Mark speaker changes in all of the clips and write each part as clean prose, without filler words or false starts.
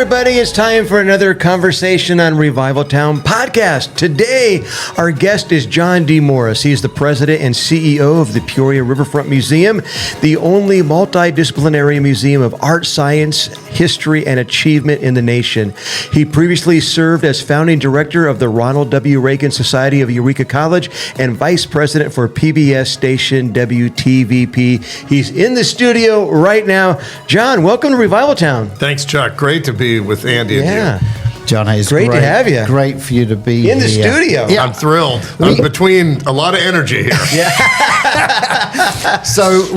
Speaker 1: everybody. It's time for another conversation on Revival Town podcast. Today, our guest is John D. Morris. He is the president and CEO of the Peoria Riverfront Museum, the only multidisciplinary museum of art, science, history, and achievement in the nation. He previously served as founding director of the Ronald W. Reagan Society of Eureka College and vice president for PBS station WTVP. He's in the studio right now. John, welcome to Revival Town.
Speaker 2: Thanks, Chuck. Great to be with Andy and you.
Speaker 3: John, it's
Speaker 1: great to have you.
Speaker 3: Great for you to be
Speaker 1: in the studio.
Speaker 2: Yeah. I'm thrilled. I'm between a lot of energy here.
Speaker 3: Yeah. So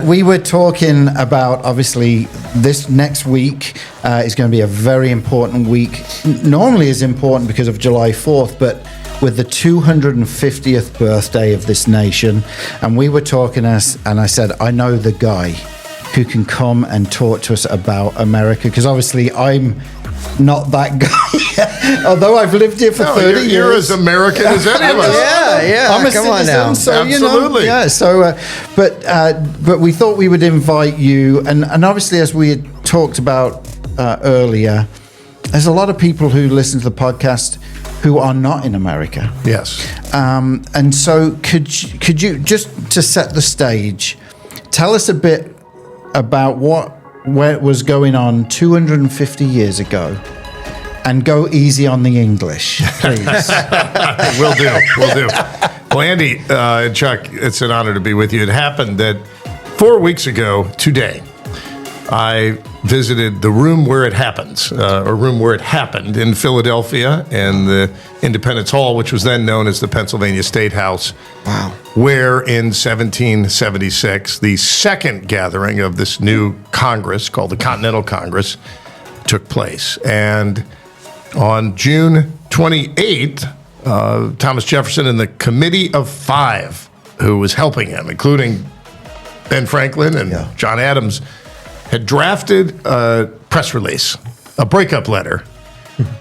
Speaker 3: we were talking about, obviously, this next week is going to be a very important week. Normally is important because of July 4th, but with the 250th birthday of this nation, and we were talking, and I said, I know the guy who can come and talk to us about America, because obviously I'm not that guy, although I've lived here for 30 years.
Speaker 2: You're as American as any of us.
Speaker 1: Yeah.
Speaker 3: I'm a
Speaker 1: Come
Speaker 3: citizen,
Speaker 1: on now.
Speaker 3: so
Speaker 2: Absolutely.
Speaker 3: But we thought we would invite you, and obviously, as we had talked about earlier, there's a lot of people who listen to the podcast who are not in America.
Speaker 2: Yes.
Speaker 3: And so could you just to set the stage, tell us a bit about what was going on 250 years ago, and go easy on the English, please.
Speaker 2: Will do. Well, Andy and Chuck, it's an honor to be with you. It happened that 4 weeks ago today, I visited the room where it happens, or room where it happened in Philadelphia, in the Independence Hall, which was then known as the Pennsylvania State House.
Speaker 1: Wow.
Speaker 2: Where in 1776, the second gathering of this new Congress, called the Continental Congress, took place. And on June 28th, Thomas Jefferson and the Committee of Five, who was helping him, including Ben Franklin and John Adams, had drafted a press release, a breakup letter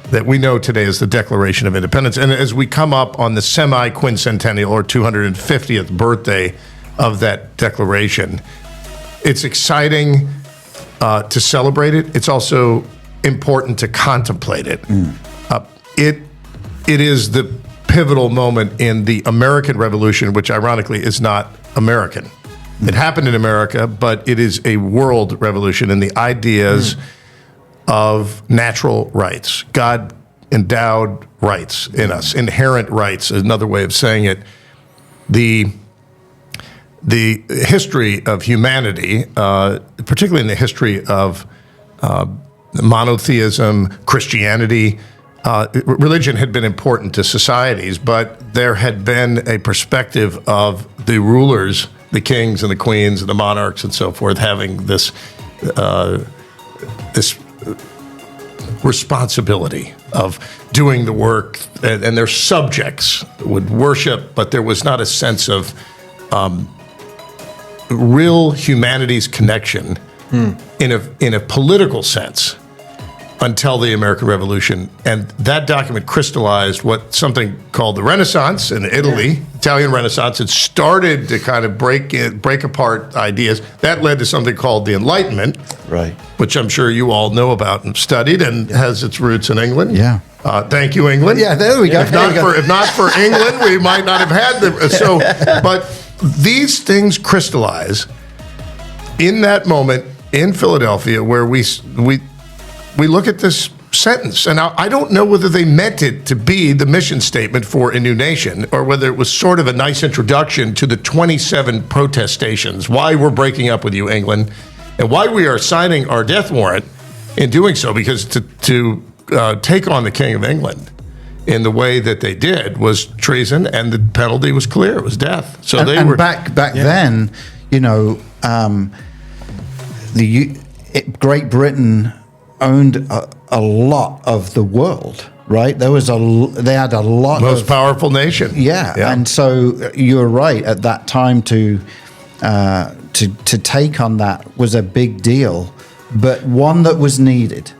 Speaker 2: that we know today as the Declaration of Independence. And as we come up on the semi-quincentennial or 250th birthday of that declaration, it's exciting to celebrate it. It's also important to contemplate it. It is the pivotal moment in the American Revolution, which ironically is not American. It happened in America, but it is a world revolution in the ideas of natural rights, God-endowed rights in us, inherent rights is another way of saying it. The history of humanity, particularly in the history of monotheism, Christianity, religion had been important to societies, but there had been a perspective of the rulers, the kings and the queens and the monarchs and so forth, having this responsibility of doing the work, and their subjects would worship, but there was not a sense of real humanity's connection in a political sense until the American Revolution. And that document crystallized something called the Renaissance in Italy, Italian Renaissance. It started to kind of break apart ideas. That led to something called the Enlightenment,
Speaker 3: Right.
Speaker 2: which I'm sure you all know about and studied, and has its roots in England.
Speaker 3: Yeah.
Speaker 2: Thank you, England.
Speaker 3: Yeah, there we go.
Speaker 2: If not for England, we might not have had the. But these things crystallize in that moment in Philadelphia, where we look at this sentence, and I don't know whether they meant it to be the mission statement for a new nation, or whether it was sort of a nice introduction to the 27 protestations, why we're breaking up with you, England, and why we are signing our death warrant in doing so, because to take on the King of England in the way that they did was treason, and the penalty was clear. It was death. So
Speaker 3: back then, Great Britain owned a lot of the world, right? They had a lot
Speaker 2: most powerful nation.
Speaker 3: Yeah, and so you're right. At that time, to take on that was a big deal, but one that was needed.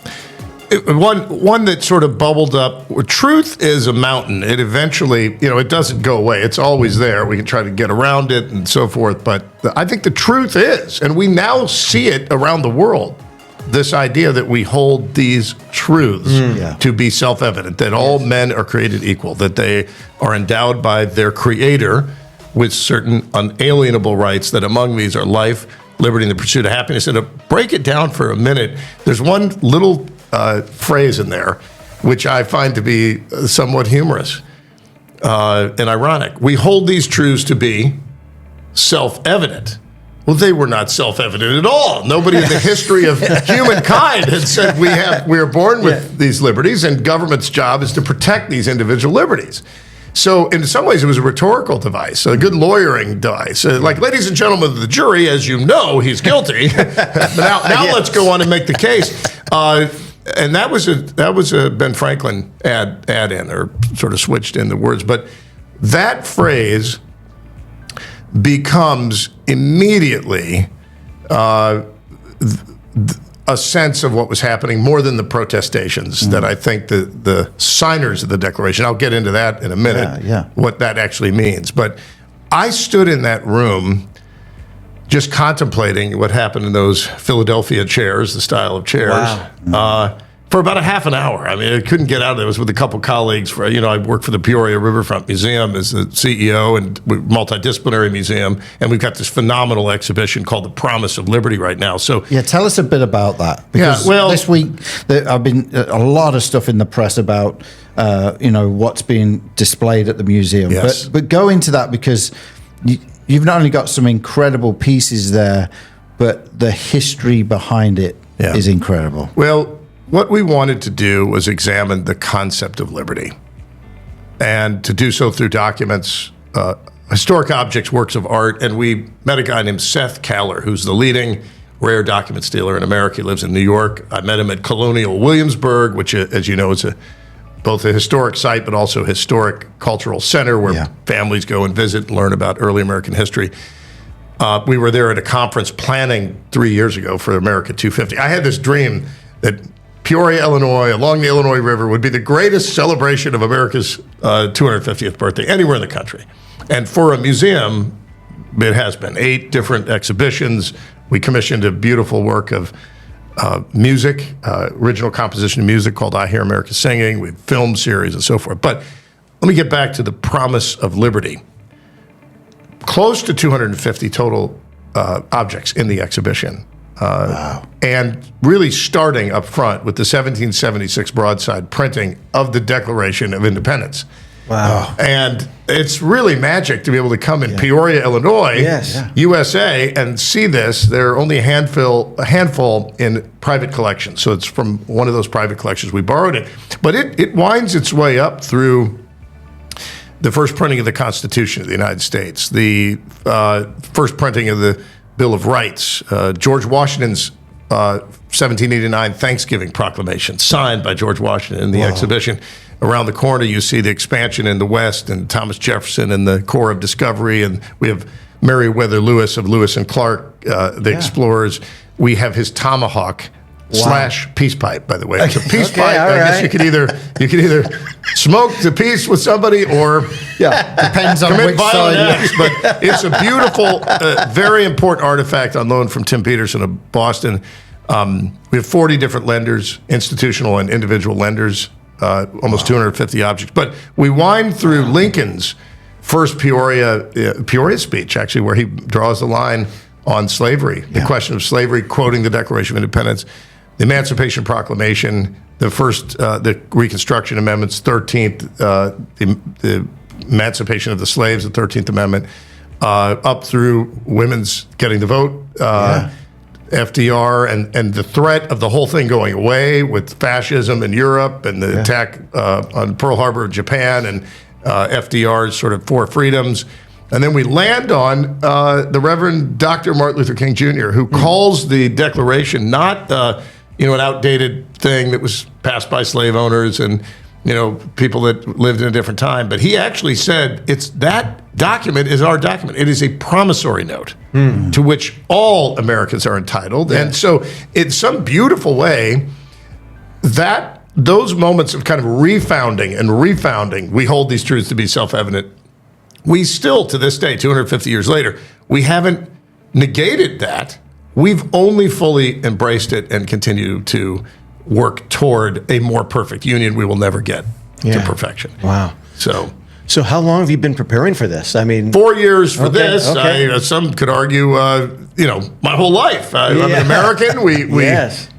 Speaker 2: One that sort of bubbled up. Truth is a mountain. It eventually, it doesn't go away. It's always there. We can try to get around it and so forth. But I think the truth is, and we now see it around the world, this idea that we hold these truths to be self-evident, that all men are created equal, that they are endowed by their creator with certain unalienable rights, that among these are life, liberty, and the pursuit of happiness. And to break it down for a minute, there's one little phrase in there which I find to be somewhat humorous and ironic. We hold these truths to be self-evident. Well, they were not self-evident at all. Nobody in the history of humankind had said we are born with these liberties, and government's job is to protect these individual liberties. So in some ways, it was a rhetorical device, a good lawyering device. Like, ladies and gentlemen of the jury, as you know, he's guilty. now let's go on and make the case. And that was a Ben Franklin add in, or sort of switched in the words. But that phrase becomes immediately a sense of what was happening, more than the protestations that I think the signers of the Declaration, I'll get into that in a minute, what that actually means. But I stood in that room just contemplating what happened in those Philadelphia chairs, the style of chairs, for about a half an hour. I mean, I couldn't get out of it. I was with a couple colleagues. I work for the Peoria Riverfront Museum as the CEO, and multidisciplinary museum, and we've got this phenomenal exhibition called The Promise of Liberty right now. So
Speaker 3: tell us a bit about that, because this week I've been a lot of stuff in the press about what's being displayed at the museum.
Speaker 2: Yes.
Speaker 3: But go into that, because you've not only got some incredible pieces there, but the history behind it is incredible.
Speaker 2: Well, what we wanted to do was examine the concept of liberty, and to do so through documents, historic objects, works of art. And we met a guy named Seth Kaller, who's the leading rare document stealer in America. He lives in New York. I met him at Colonial Williamsburg, which, as you know, is both a historic site, but also a historic cultural center where families go and visit and learn about early American history. We were there at a conference planning 3 years ago for America 250. I had this dream that Peoria, Illinois, along the Illinois River, would be the greatest celebration of America's 250th birthday anywhere in the country. And for a museum, it has been 8 different exhibitions. We commissioned a beautiful work of music, original composition of music called I Hear America Singing. We have film series and so forth. But let me get back to the promise of liberty. Close to 250 total objects in the exhibition. And really starting up front with the 1776 broadside printing of the Declaration of Independence.
Speaker 1: Wow.
Speaker 2: And it's really magic to be able to come in Peoria, Illinois, USA, and see this. There are only a handful in private collections. So it's from one of those private collections. We borrowed it. But it winds its way up through the first printing of the Constitution of the United States, the first printing of the Bill of Rights, George Washington's 1789 Thanksgiving Proclamation, signed by George Washington in the exhibition. Around the corner, you see the expansion in the West, and Thomas Jefferson and the Corps of Discovery, and we have Meriwether Lewis of Lewis and Clark, the explorers. We have his tomahawk / peace pipe, by the way. It's a peace pipe. I guess you could either smoke the peace with somebody or
Speaker 3: depends on
Speaker 2: commit
Speaker 3: which
Speaker 2: violent
Speaker 3: side.
Speaker 2: acts. But it's a beautiful, very important artifact on loan from Tim Peterson of Boston. We have 40 different lenders, institutional and individual lenders, almost 250 objects. But we wind through Lincoln's first Peoria speech, actually, where he draws the line on slavery, the question of slavery, quoting the Declaration of Independence, the Emancipation Proclamation, the first, the Reconstruction Amendments, 13th, the Emancipation of the Slaves, the 13th Amendment, up through women's getting the vote, FDR, and the threat of the whole thing going away with fascism in Europe and the attack on Pearl Harbor, Japan, and FDR's sort of 4 freedoms. And then we land on the Reverend Dr. Martin Luther King Jr., who calls the Declaration not an outdated thing that was passed by slave owners and people that lived in a different time. But he actually said that document is our document. It is a promissory note to which all Americans are entitled. And so in some beautiful way, those moments of kind of refounding, we hold these truths to be self-evident. We still, to this day, 250 years later, we haven't negated that. we've only fully embraced it and continue to work toward a more perfect union. We will never get to perfection.
Speaker 1: Wow. So how long have you been preparing for this? I mean,
Speaker 2: 4 years for this.
Speaker 1: Okay.
Speaker 2: Some could argue, my whole life. I'm an American. We
Speaker 1: Yes.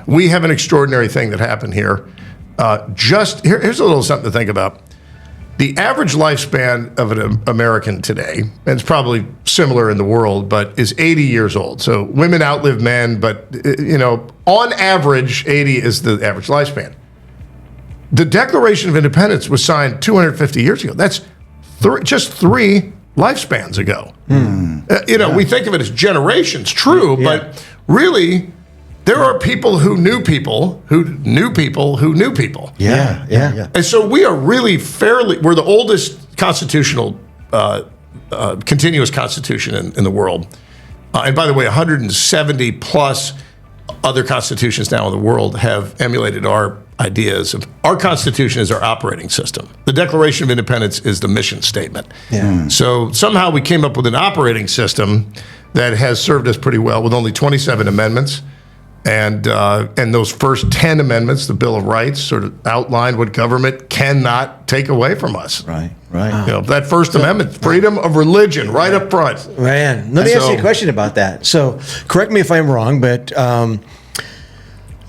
Speaker 2: we have an extraordinary thing that happened here. Here's a little something to think about. The average lifespan of an American today, and it's probably similar in the world, but is 80 years old. So women outlive men, but on average, 80 is the average lifespan. The Declaration of Independence was signed 250 years ago. That's just 3 lifespans ago. We think of it as generations, true, but really, there are people who knew people who knew people who knew people.
Speaker 1: Yeah.
Speaker 2: And so we are really we're the oldest constitutional, continuous constitution in the world. And by the way, 170 plus other constitutions now in the world have emulated our ideas of our Constitution is our operating system. The Declaration of Independence is the mission statement. So somehow we came up with an operating system that has served us pretty well with only 27 amendments. And those first 10 amendments, the Bill of Rights, sort of outlined what government cannot take away from us.
Speaker 3: Right.
Speaker 2: That First Amendment, freedom of religion, right up front.
Speaker 1: Man, let me ask you a question about that. So, correct me if I'm wrong, but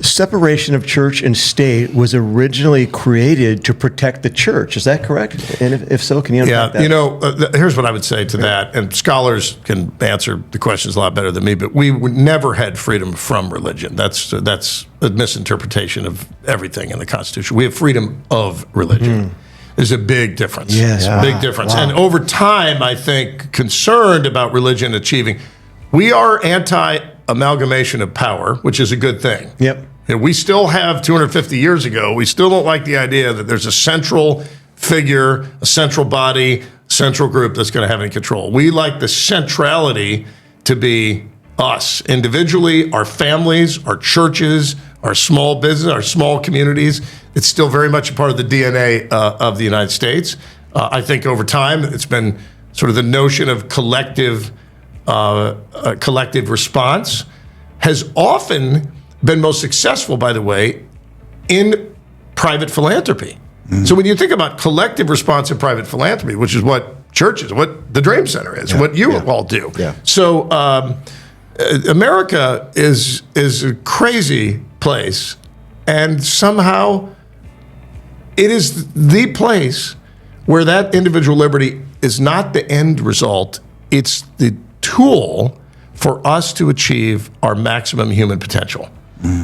Speaker 1: separation of church and state was originally created to protect the church. Is that correct? And if so, can you unpack that?
Speaker 2: Here's what I would say to that, and scholars can answer the questions a lot better than me, but we never had freedom from religion. That's a misinterpretation of everything in the Constitution. We have freedom of religion. There's a big difference.
Speaker 1: Yes.
Speaker 2: Big difference. Wow. And over time, I think, concerned about religion achieving, we are anti-amalgamation of power, which is a good thing.
Speaker 1: Yep.
Speaker 2: And we still have 250 years ago, we still don't like the idea that there's a central figure, a central body, central group that's going to have any control. We like the centrality to be us individually, our families, our churches, our small business, our small communities. It's still very much a part of the DNA of the United States. I think over time, it's been sort of the notion of collective response has often been most successful, by the way, in private philanthropy. So when you think about collective response in private philanthropy, which is what churches, what the Dream Center is, what you all do. So America is a crazy place, and somehow it is the place where that individual liberty is not the end result. It's the tool for us to achieve our maximum human potential.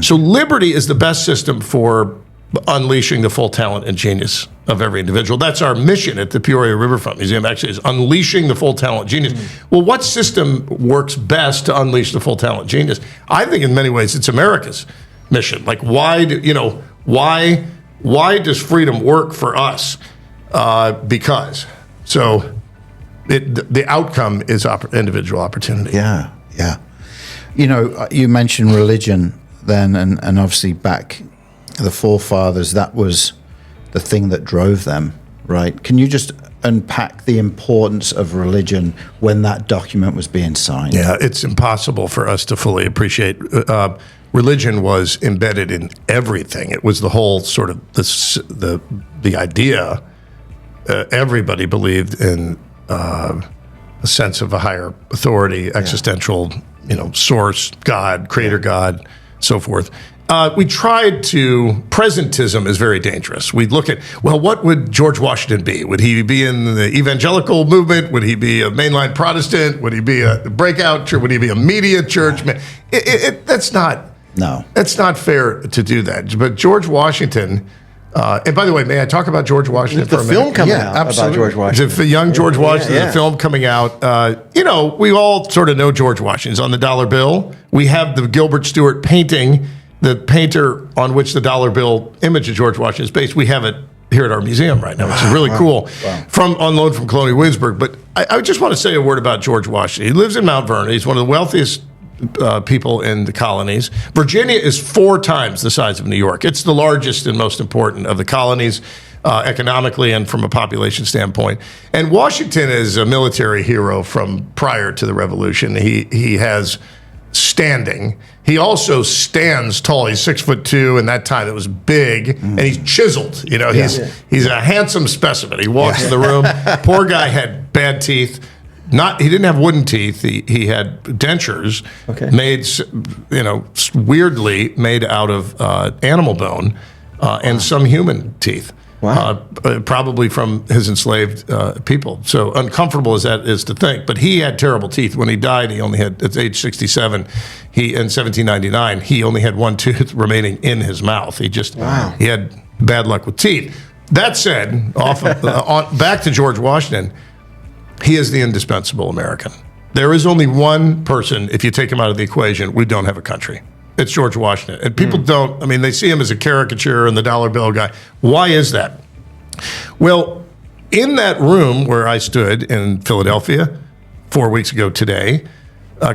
Speaker 2: So liberty is the best system for unleashing the full talent and genius of every individual. That's our mission at the Peoria Riverfront Museum, actually, is unleashing the full talent genius. Well, what system works best to unleash the full talent genius? I think in many ways it's America's mission. Like, why does freedom work for us? Because. So the outcome is individual opportunity.
Speaker 3: Yeah. You mentioned religion then, and obviously back the forefathers, that was the thing that drove them, right? Can you just unpack the importance of religion when that document was being signed?
Speaker 2: Yeah, it's impossible for us to fully appreciate. Religion was embedded in everything. It was the whole sort of the idea. Everybody believed in a sense of a higher authority, existential, source, God, creator God, so forth. We tried presentism is very dangerous. We'd look at, what would George Washington be? Would he be in the evangelical movement? Would he be a mainline Protestant? Would he be a breakout church? Would he be a media church? That's not fair to do that. But George Washington, and by the way, may I talk about George Washington for a minute?
Speaker 1: The film coming out about George Washington.
Speaker 2: The young George Washington, the film coming out. We all sort of know George Washington's on the dollar bill. We have the Gilbert Stuart painting, the painter on which the dollar bill image of George Washington is based. We have it here at our museum right now, which is really cool, on loan from Colonial Williamsburg. But I just want to say a word about George Washington. He lives in Mount Vernon. He's one of the wealthiest people in the colonies. Virginia is 4 times the size of New York. It's the largest and most important of the colonies. economically and from a population standpoint. And Washington is a military hero from prior to the Revolution. He has standing. He also stands tall. He's 6'2", and that time it was big, and he's chiseled. You know, he's a handsome specimen. He walks in the room. Poor guy had bad teeth. He didn't have wooden teeth. He had dentures made, weirdly made out of animal bone and some human teeth. Wow. Probably from his enslaved people. So uncomfortable as that is to think. But he had terrible teeth. When he died, he only had, at age 67, in 1799, he only had one tooth remaining in his mouth. He had bad luck with teeth. That said, back to George Washington, he is the indispensable American. There is only one person, if you take him out of the equation, we don't have a country. It's George Washington. And people they see him as a caricature and the dollar bill guy. Why is that? Well, in that room where I stood in Philadelphia 4 weeks ago today,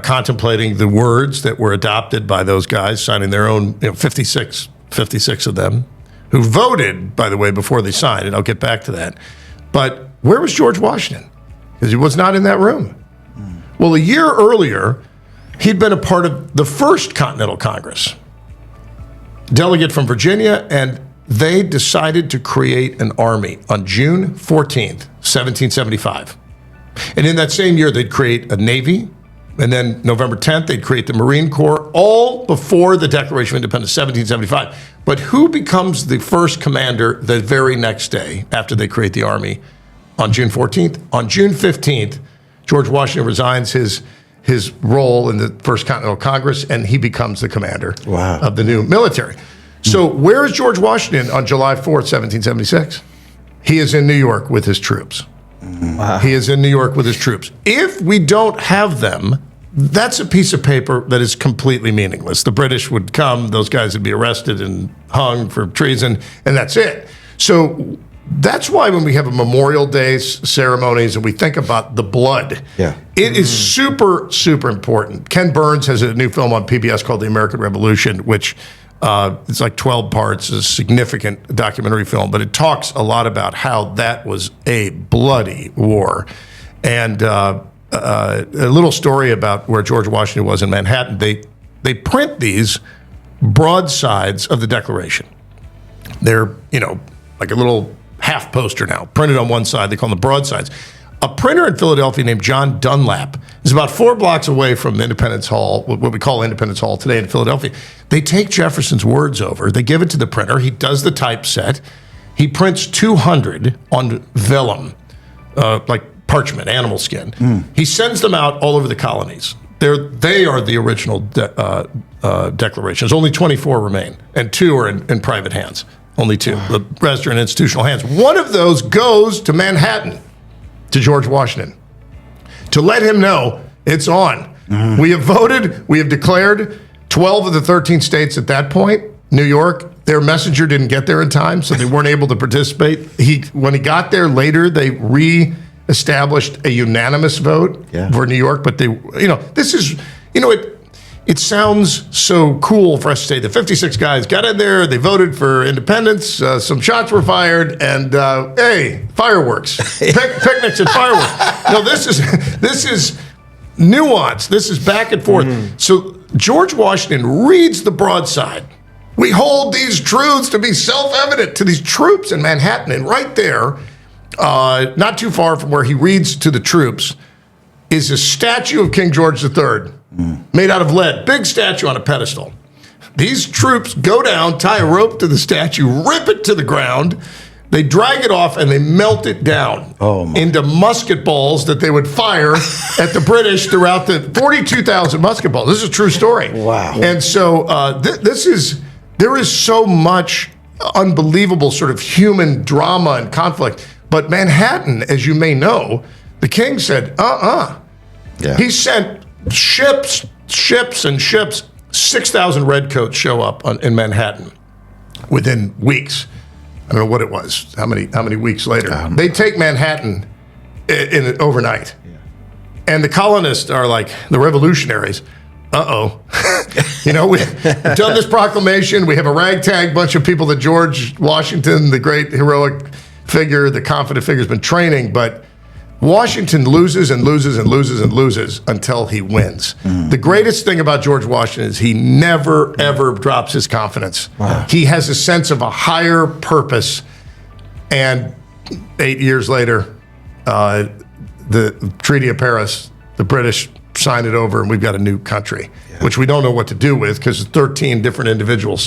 Speaker 2: contemplating the words that were adopted by those guys, signing their own, 56 of them, who voted, by the way, before they signed, and I'll get back to that. But where was George Washington? Because he was not in that room. Well, a year earlier, he'd been a part of the first Continental Congress, delegate from Virginia, and they decided to create an army on June 14th, 1775. And in that same year, they'd create a Navy, and then November 10th, they'd create the Marine Corps, all before the Declaration of Independence, 1775. But who becomes the first commander the very next day after they create the army on June 14th? On June 15th, George Washington resigns his role in the First Continental Congress, and he becomes the commander of the new military. So where is George Washington on July 4th, 1776? He is in New York with his troops. Wow. He is in New York with his troops. If we don't have them, that's a piece of paper that is completely meaningless. The British would come, those guys would be arrested and hung for treason, and that's it. So that's why when we have a Memorial Day ceremonies and we think about the blood, it is super, super important. Ken Burns has a new film on PBS called The American Revolution, which it's like 12 parts, a significant documentary film, but it talks a lot about how that was a bloody war. And a little story about where George Washington was in Manhattan. They print these broadsides of the Declaration. They're, like a little half poster now, printed on one side. They call them the broadsides. A printer in Philadelphia named John Dunlap is about 4 blocks away from Independence Hall, what we call Independence Hall today in Philadelphia. They take Jefferson's words over. They give it to the printer. He does the typeset. He prints 200 on vellum, like parchment, animal skin. He sends them out all over the colonies. They are the original declarations. Only 24 remain, and 2 are in private hands. Only 2. The rest are in institutional hands. One of those goes to Manhattan, to George Washington, to let him know it's on. We have voted. We have declared 12 of the 13 states at that point. New York, their messenger didn't get there in time, so they weren't able to participate. When he got there later, they re-established a unanimous vote for New York. But this is, it sounds so cool for us to say the 56 guys got in there, they voted for independence, some shots were fired, and hey, fireworks, picnics and fireworks. No, this is nuance. This is back and forth. So George Washington reads the broadside. We hold these truths to be self-evident to these troops in Manhattan, and right there, not too far from where he reads to the troops, is a statue of King George III. Made out of lead, big statue on a pedestal. These troops go down, tie a rope to the statue, rip it to the ground. They drag it off and they melt it down into musket balls that they would fire at the British throughout the 42,000 musket balls. This is a true story. Wow. And so there is so much unbelievable sort of human drama and conflict. But Manhattan, as you may know, the king said, He sent ships. 6,000 redcoats show up in Manhattan within weeks. I don't know what it was. How many weeks later? They take Manhattan in overnight. And the colonists are like, the revolutionaries uh-oh. We've done this proclamation. We have a ragtag bunch of people that George Washington, the great heroic figure, the confident figure, has been training, but Washington loses and loses and loses and loses until he wins. The greatest thing about George Washington is he never, ever drops his confidence. Wow. He has a sense of a higher purpose. And 8 years later, the Treaty of Paris, the British signed it over, and we've got a new country, which we don't know what to do with because 13 different individual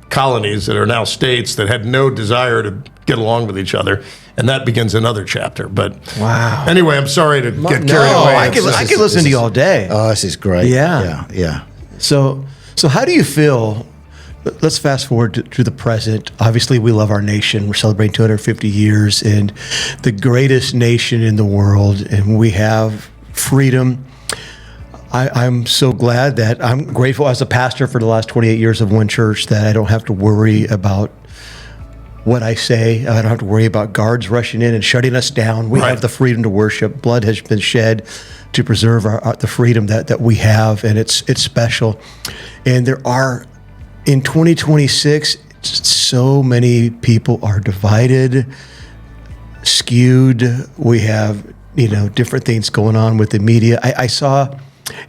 Speaker 2: colonies that are now states that had no desire to get along with each other. And that begins another chapter. But
Speaker 1: wow.
Speaker 2: Anyway, I'm sorry to get carried away.
Speaker 1: I could listen to you all day.
Speaker 3: Oh, this is great.
Speaker 1: Yeah. So how do you feel? Let's fast forward to the present. Obviously, we love our nation. We're celebrating 250 years and the greatest nation in the world, and we have freedom. I'm so glad that I'm grateful as a pastor for the last 28 years of one church that I don't have to worry about what I say. I don't have to worry about guards rushing in and shutting us down. We have the freedom to worship. Blood has been shed to preserve the freedom that we have, and it's special. And there are, in 2026, so many people are divided, skewed. We have, different things going on with the media. I saw,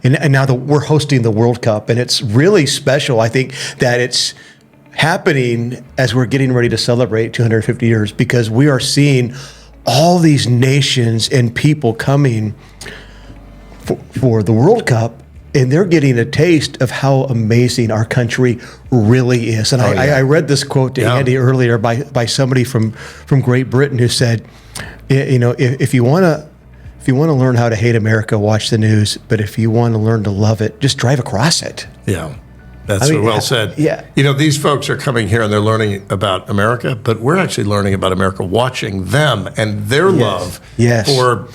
Speaker 1: and now we're hosting the World Cup, and it's really special. I think that it's happening as we're getting ready to celebrate 250 years because we are seeing all these nations and people coming for the World Cup, and they're getting a taste of how amazing our country really is. And I read this quote to Andy earlier by somebody from Great Britain who said, if you want to learn how to hate America, watch the news. But if you want to learn to love it, just drive across it.
Speaker 2: Yeah. That's well said.
Speaker 1: Yeah.
Speaker 2: These folks are coming here and they're learning about America, but we're actually learning about America watching them and their love for,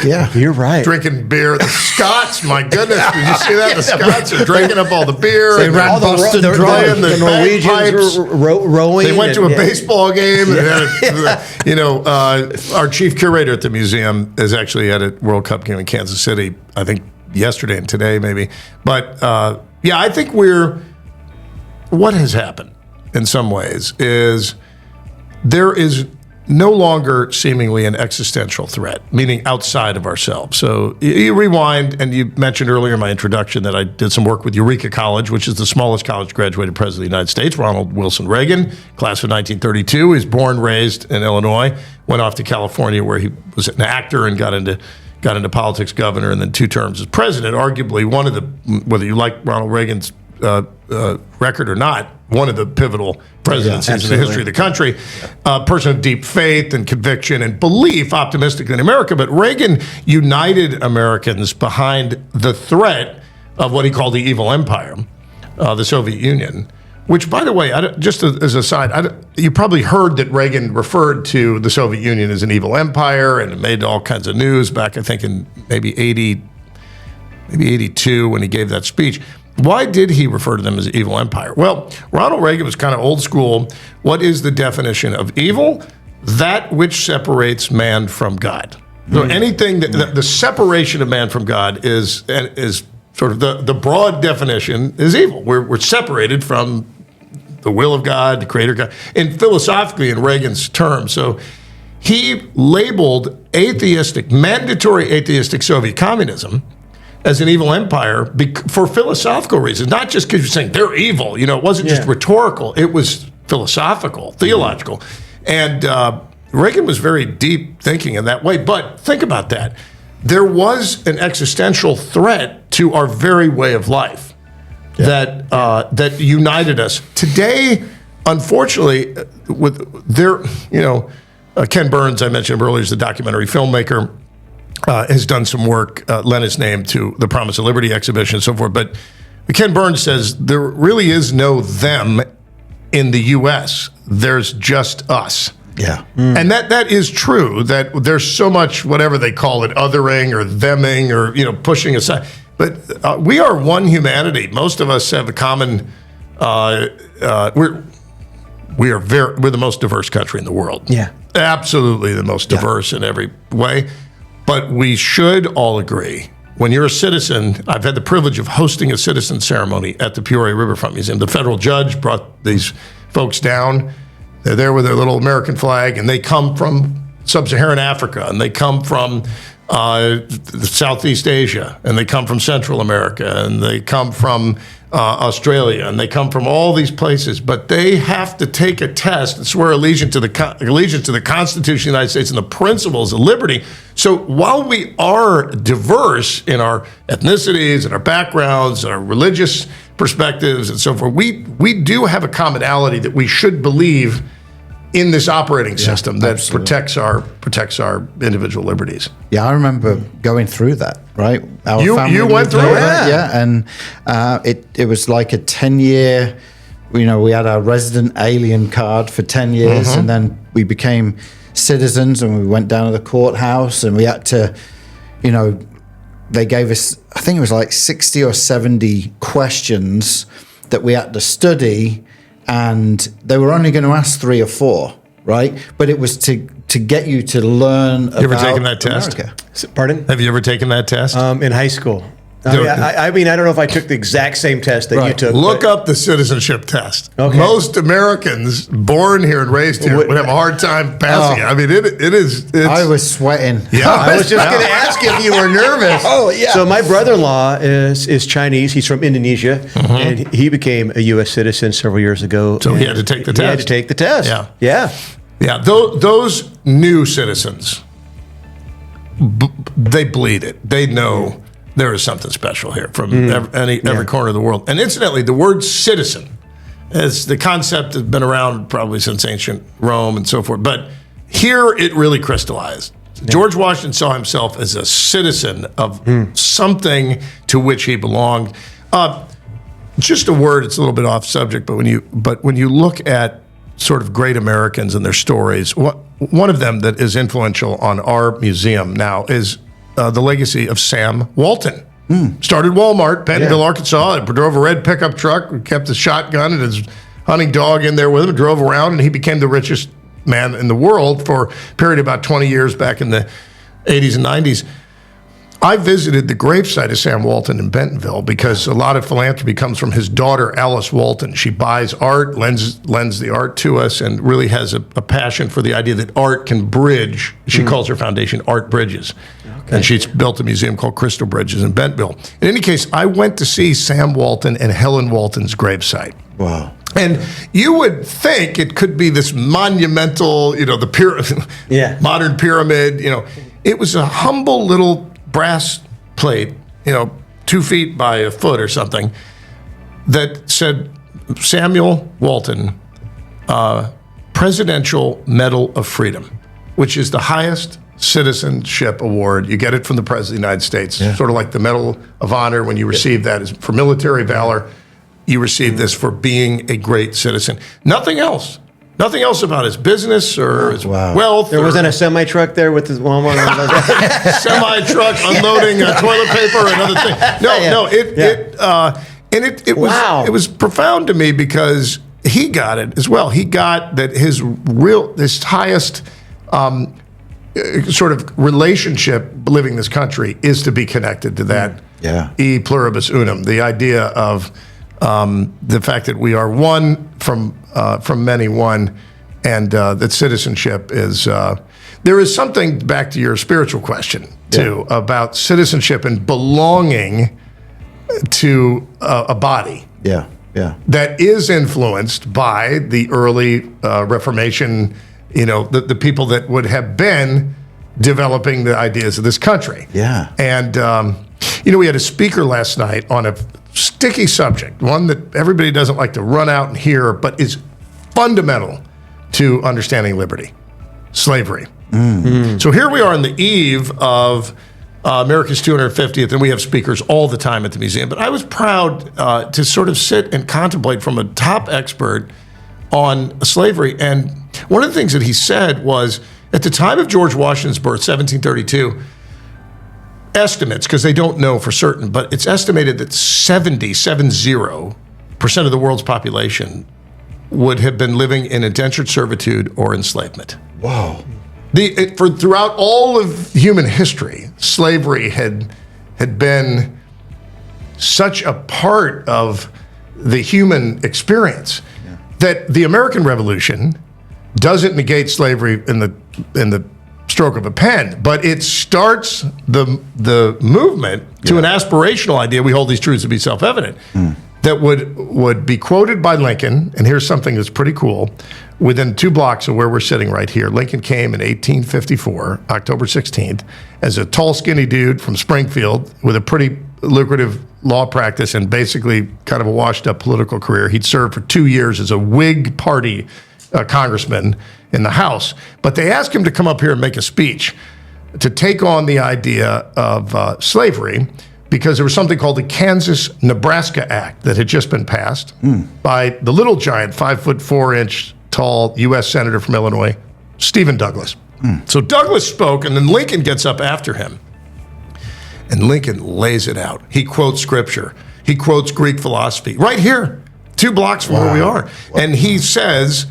Speaker 1: you're right.
Speaker 2: Drinking beer. The Scots, my goodness, did you see that? The Scots are drinking up all the beer.
Speaker 3: They ran Boston Dry.
Speaker 1: The Norwegians were rowing.
Speaker 2: They went to a baseball game. And our chief curator at the museum is actually at a World Cup game in Kansas City, I think yesterday and today maybe. But I think what has happened in some ways is there is no longer seemingly an existential threat, meaning outside of ourselves. So you rewind, and you mentioned earlier in my introduction that I did some work with Eureka College, which is the smallest college graduated president of the United States, Ronald Wilson Reagan, class of 1932. He was born, raised in Illinois, went off to California where he was an actor and got into politics, governor, and then 2 terms as president. Arguably one of the, whether you like Ronald Reagan's record or not, one of the pivotal presidencies in the history of the country. A person of deep faith and conviction and belief, optimistic in America. But Reagan united Americans behind the threat of what he called the evil empire, the Soviet Union. Which, by the way, just as a side, you probably heard that Reagan referred to the Soviet Union as an evil empire, and it made all kinds of news back, I think, in maybe 82 when he gave that speech. Why did he refer to them as evil empire? Well, Ronald Reagan was kind of old school. What is the definition of evil? That which separates man from God. So anything that the separation of man from God is sort of the broad definition is evil. We're separated from the will of God, the creator God, and philosophically in Reagan's terms. So he labeled mandatory atheistic Soviet communism as an evil empire for philosophical reasons, not just because you're saying they're evil. It wasn't just rhetorical. It was philosophical, theological. And Reagan was very deep thinking in that way. But think about that. There was an existential threat to our very way of life that united us. Today, unfortunately, Ken Burns, I mentioned him earlier, is the documentary filmmaker, has done some work, lent his name to the Promise of Liberty exhibition and so forth. But Ken Burns says there really is no them in the U.S. There's just us.
Speaker 3: Yeah.
Speaker 2: And that is true, that there's so much, whatever they call it, othering or theming or, pushing aside. But we are one humanity. Most of us have a common, we're the most diverse country in the world.
Speaker 1: Yeah.
Speaker 2: Absolutely the most diverse in every way. But we should all agree when you're a citizen, I've had the privilege of hosting a citizen ceremony at the Peoria Riverfront Museum. The federal judge brought these folks down. They're there with their little American flag, and they come from sub-Saharan Africa, and they come from Southeast Asia, and they come from Central America, and they come from Australia, and they come from all these places. But they have to take a test and swear allegiance to the Constitution of the United States and the principles of liberty. So while we are diverse in our ethnicities and our backgrounds and our religious perspectives and so forth, we do have a commonality that we should believe in this operating system that protects our individual liberties.
Speaker 3: Yeah, I remember going through that. Right,
Speaker 2: you went through it.
Speaker 3: And it was like a 10-year. We had our resident alien card for 10 years, and then we became citizens, and we went down to the courthouse, and we had to, they gave us, I think it was like 60 or 70 questions that we had to study. And they were only going to ask 3 or 4, right? But it was to get you to learn about
Speaker 2: America. You ever taken that test?
Speaker 1: Pardon?
Speaker 2: Have you ever taken that test?
Speaker 1: In high school. I mean, I don't know if I took the exact same test that you took.
Speaker 2: Look up the citizenship test.
Speaker 1: Okay.
Speaker 2: Most Americans born here and raised here would have a hard time passing it. I mean, it is.
Speaker 3: I was sweating.
Speaker 2: Yeah,
Speaker 1: I was just going to ask you if you were nervous.
Speaker 3: Oh, yeah.
Speaker 1: So my brother-in-law is Chinese. He's from Indonesia, and he became a U.S. citizen several years ago.
Speaker 2: So he had to take the test.
Speaker 1: He had to take the test.
Speaker 2: Yeah. Those new citizens, they bleed it. They know there is something special here from every corner of the world. And incidentally, the word citizen, as the concept has been around probably since ancient Rome and so forth, but here it really crystallized. George Washington saw himself as a citizen of something to which he belonged. Just a word, it's a little bit off subject, but when you look at sort of great Americans and their stories, one of them that is influential on our museum now is the legacy of Sam Walton. Started Walmart, Bentonville, Arkansas, and drove a red pickup truck, kept his shotgun and his hunting dog in there with him, drove around, and he became the richest man in the world for a period of about 20 years back in the 80s and 90s. I visited the gravesite of Sam Walton in Bentonville because a lot of philanthropy comes from his daughter, Alice Walton. She buys art, lends the art to us, and really has a passion for the idea that art can bridge. She calls her foundation Art Bridges. Okay. And she's built a museum called Crystal Bridges in Bentonville. In any case, I went to see Sam Walton and Helen Walton's gravesite.
Speaker 3: Wow.
Speaker 2: And you would think it could be this monumental, the modern pyramid. It was a humble little brass plate, 2 feet by a foot or something, that said Samuel Walton, Presidential Medal of Freedom, which is the highest citizenship award. You get it from the President of the United States, sort of like the Medal of Honor when you receive that is for military valor. You receive this for being a great citizen. Nothing else. Nothing else about his business or his wealth.
Speaker 1: There wasn't a semi-truck there with his Walmart.
Speaker 2: Semi-truck unloading toilet paper and other things. It was profound to me because he got it as well. He got that his highest sort of relationship living this country is to be connected to that e pluribus unum, the idea of the fact that we are one from many, one, and that citizenship is. There is something, back to your spiritual question too, about citizenship and belonging to a body.
Speaker 3: Yeah.
Speaker 2: That is influenced by the early Reformation. The people that would have been developing the ideas of this country.
Speaker 3: Yeah.
Speaker 2: And we had a speaker last night on a sticky subject, one that everybody doesn't like to run out and hear, but is fundamental to understanding liberty: slavery. So here we are on the eve of America's 250th, and we have speakers all the time at the museum. But I was proud to sort of sit and contemplate from a top expert on slavery. And one of the things that he said was, at the time of George Washington's birth, 1732, estimates, because they don't know for certain, but it's estimated that 70% of the world's population would have been living in indentured servitude or enslavement.
Speaker 3: Wow.
Speaker 2: Throughout all of human history, slavery had had been such a part of the human experience that the American Revolution doesn't negate slavery in the stroke of a pen, but it starts the movement to an aspirational idea. We hold these truths to be self-evident. That would be quoted by Lincoln, and here's something that's pretty cool. Within 2 blocks of where we're sitting right here, Lincoln came in 1854, October 16th, as a tall, skinny dude from Springfield with a pretty lucrative law practice and basically kind of a washed-up political career. He'd served for 2 years as a Whig Party congressman in the House. But they asked him to come up here and make a speech to take on the idea of slavery, because there was something called the Kansas-Nebraska Act that had just been passed by the little giant, 5'4" tall U.S. Senator from Illinois, Stephen Douglas. So Douglas spoke, and then Lincoln gets up after him. And Lincoln lays it out. He quotes scripture. He quotes Greek philosophy right here, 2 blocks from where we are. And he says,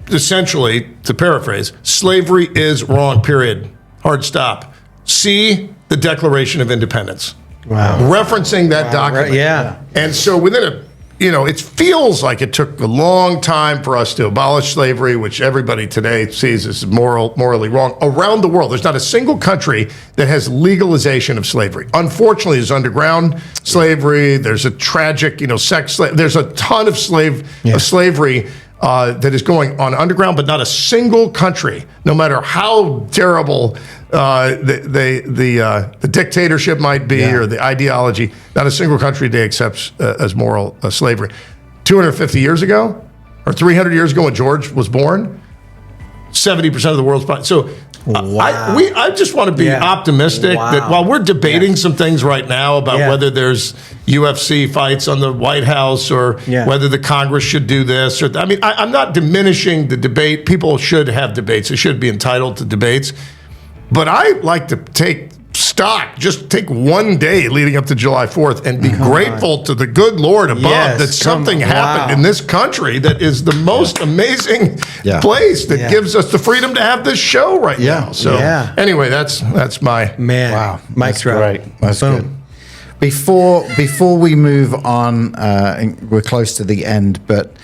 Speaker 2: essentially, to paraphrase, slavery is wrong, period. Hard stop. See the Declaration of Independence.
Speaker 1: Wow.
Speaker 2: Referencing that document.
Speaker 1: Right, yeah.
Speaker 2: And so within it feels like it took a long time for us to abolish slavery, which everybody today sees as morally wrong. Around the world, there's not a single country that has legalization of slavery. Unfortunately, there's underground slavery. There's a tragic, sex slave. There's a ton of slavery that is going on underground, but not a single country, no matter how terrible the dictatorship might be or the ideology, not a single country today accepts as moral slavery. 250 years ago, or 300 years ago when George was born, 70% of the world's population. So I just want to be optimistic that while we're debating some things right now about whether there's UFC fights on the White House or whether the Congress should do this, or I'm not diminishing the debate. People should have debates. They should be entitled to debates. But I like to take stock, just take one day leading up to July 4th and be grateful to the good Lord above that something happened in this country that is the most amazing place that gives us the freedom to have this show right now. So anyway, that's my
Speaker 1: Mike's right.
Speaker 3: That's good. Before we move on, we're close to the end, but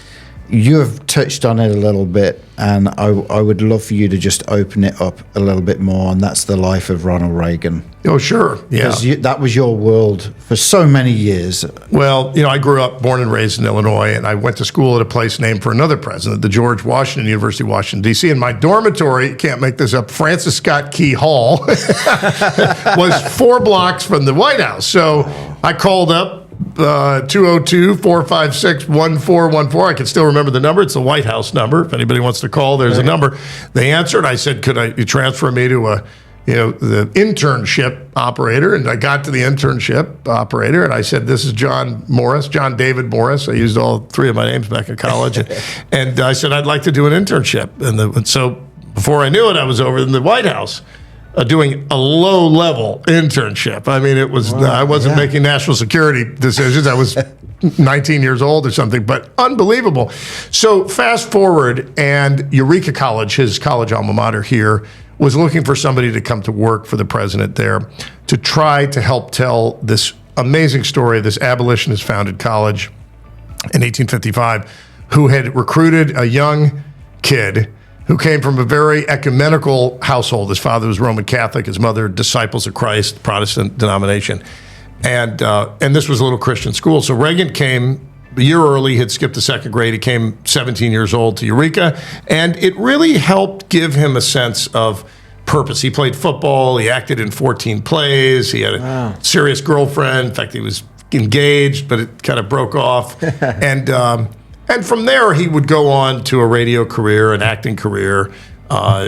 Speaker 3: you have touched on it a little bit, and I would love for you to just open it up a little bit more, and that's the life of Ronald Reagan.
Speaker 2: Oh, sure. Yeah.
Speaker 3: Because that was your world for so many years.
Speaker 2: Well, I grew up, born and raised in Illinois, and I went to school at a place named for another president, the George Washington University of Washington, D.C. And my dormitory, can't make this up, Francis Scott Key Hall, was 4 blocks from the White House. So I called up 202-456-1414. I can still remember the number. It's the White House number. If anybody wants to call, there's a number. They answered. I said, could you transfer me to the internship operator? And I got to the internship operator, and I said, this is John David Morris. I used all 3 of my names back in college. And I said, I'd like to do an internship. And so before I knew it, I was over in the White House. Doing a low-level internship. I mean, I wasn't making national security decisions. I was 19 years old or something, but unbelievable. So fast forward, and Eureka College, his college alma mater here, was looking for somebody to come to work for the president there to try to help tell this amazing story of this abolitionist-founded college in 1855 who had recruited a young kid who came from a very ecumenical household. His father was Roman Catholic, his mother Disciples of Christ, Protestant denomination. And this was a little Christian school. So Reagan came a year early, had skipped the 2nd grade. He came 17 years old to Eureka. And it really helped give him a sense of purpose. He played football. He acted in 14 plays. He had a serious girlfriend. In fact, he was engaged, but it kind of broke off. And from there, he would go on to a radio career, an acting career,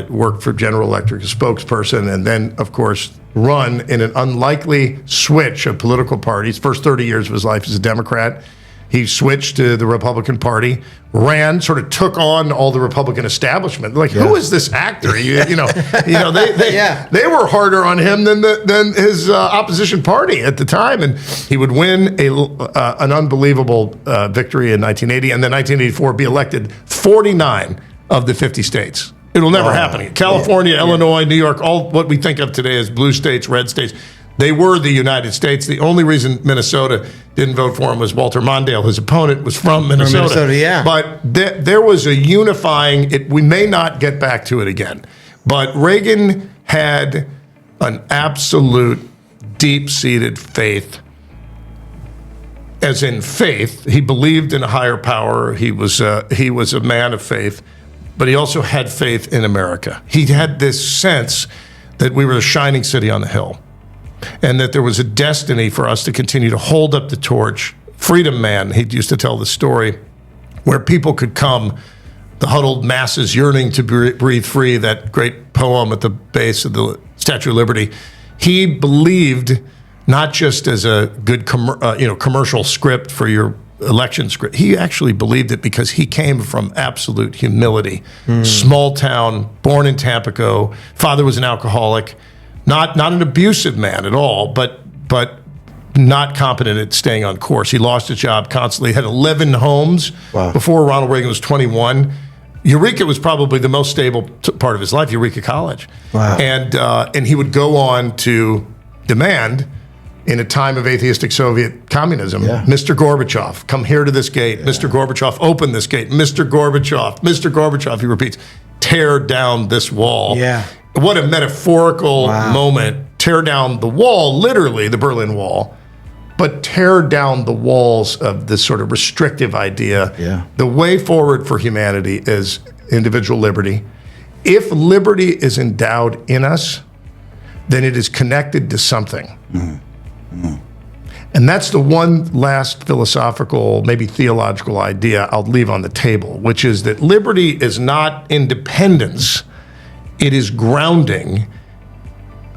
Speaker 2: worked for General Electric as spokesperson, and then, of course, run in an unlikely switch of political parties. First 30 years of his life as a Democrat. He switched to the Republican Party, ran, sort of took on all the Republican establishment. Like, who is this actor? They were harder on him than his opposition party at the time, and he would win an unbelievable victory in 1980, and then 1984 be elected 49 of the 50 states. It'll never happen. California, Illinois, New York, all what we think of today as blue states, red states. They were the United States. The only reason Minnesota didn't vote for him was Walter Mondale, his opponent, was from Minnesota.
Speaker 1: Minnesota, yeah.
Speaker 2: But there was a unifying, we may not get back to it again, but Reagan had an absolute deep-seated faith. As in faith, he believed in a higher power. He was a man of faith, but he also had faith in America. He had this sense that we were a shining city on the hill, and that there was a destiny for us to continue to hold up the torch. Freedom Man, he used to tell the story, where people could come, the huddled masses yearning to breathe free, that great poem at the base of the Statue of Liberty. He believed, not just as a good commercial script for your election script. He actually believed it because he came from absolute humility. Small town, born in Tampico. Father was an alcoholic, not an abusive man at all, but not competent at staying on course. He lost his job constantly. Had 11 homes before Ronald Reagan was 21. Eureka was probably the most stable part of his life. Eureka College, and he would go on to demand, in a time of atheistic Soviet communism, Mr. Gorbachev, come here to this gate. Mr. Gorbachev, open this gate. Mr. Gorbachev, he repeats, tear down this wall.
Speaker 1: Yeah.
Speaker 2: What a metaphorical moment. Tear down the wall, literally the Berlin Wall, but tear down the walls of this sort of restrictive idea.
Speaker 3: Yeah.
Speaker 2: The way forward for humanity is individual liberty. If liberty is endowed in us, then it is connected to something. And that's the one last philosophical, maybe theological idea I'll leave on the table, which is that liberty is not independence. It is grounding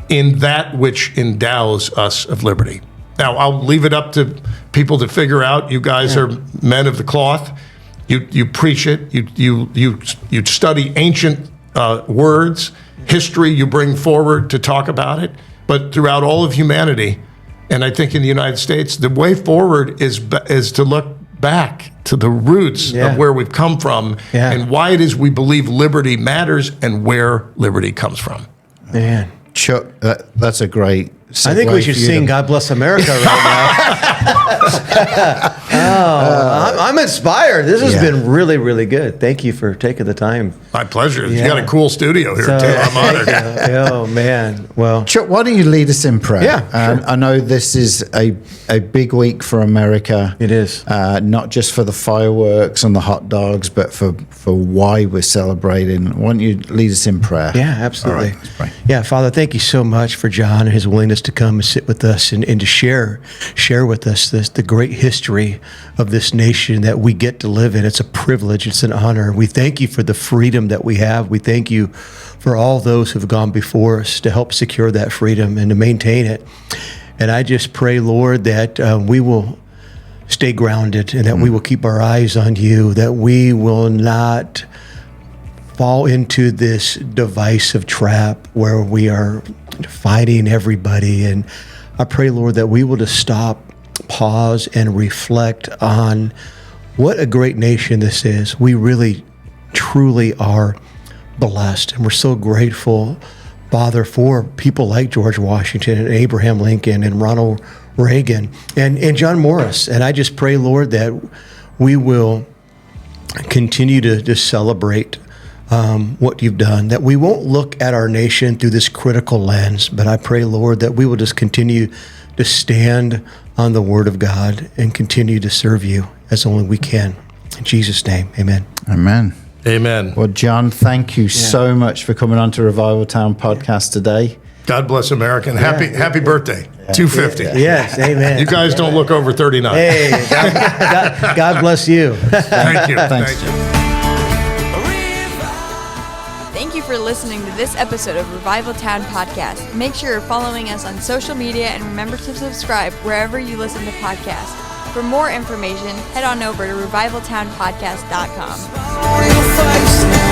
Speaker 2: in that which endows us of liberty. Now, I'll leave it up to people to figure out. You guys are men of the cloth. You preach it. You study ancient words, history you bring forward to talk about it. But throughout all of humanity, and I think in the United States, the way forward is to look back to the roots of where we've come from and why it is we believe liberty matters and where liberty comes from.
Speaker 1: Man.
Speaker 3: Chuck, that's a great segue.
Speaker 1: I think we should sing God Bless America right now. I'm inspired. This has been really, really good. Thank you for taking the time.
Speaker 2: My pleasure. You got a cool studio here, too. I'm honored.
Speaker 1: Oh, man. Well,
Speaker 3: Chuck, why don't you lead us in prayer?
Speaker 1: Yeah, sure.
Speaker 3: I know this is a big week for America.
Speaker 1: It is.
Speaker 3: Not just for the fireworks and the hot dogs, but for why we're celebrating. Why don't you lead us in prayer?
Speaker 1: Yeah, absolutely.
Speaker 3: All right, let's pray.
Speaker 1: Yeah, Father, thank you so much for John and his willingness to come and sit with us and to share with us the great history of this nation that we get to live in. It's a privilege. It's an honor. We thank you for the freedom that we have. We thank you for all those who have gone before us to help secure that freedom and to maintain it. And I just pray, Lord, that we will stay grounded and that we will keep our eyes on you, that we will not fall into this divisive trap where we are fighting everybody. And I pray, Lord, that we will just stop, pause, and reflect on what a great nation this is. We really, truly are blessed. And we're so grateful, Father, for people like George Washington and Abraham Lincoln and Ronald Reagan and John Morris. And I just pray, Lord, that we will continue to celebrate what you've done, that we won't look at our nation through this critical lens, but I pray, Lord, that we will just continue to stand on the Word of God and continue to serve you as only we can. In Jesus' name, amen.
Speaker 3: Amen.
Speaker 2: Amen.
Speaker 3: Well, John, thank you so much for coming on to Revival Town podcast today.
Speaker 2: God bless America, and happy birthday. 250.
Speaker 1: Yes, amen.
Speaker 2: You guys don't look over 39.
Speaker 1: Hey, God bless you.
Speaker 2: Thank you.
Speaker 3: Thanks.
Speaker 2: Thank you.
Speaker 4: Thank you for listening to this episode of Revival Town Podcast. Make sure you're following us on social media and remember to subscribe wherever you listen to podcasts. For more information, head on over to revivaltownpodcast.com.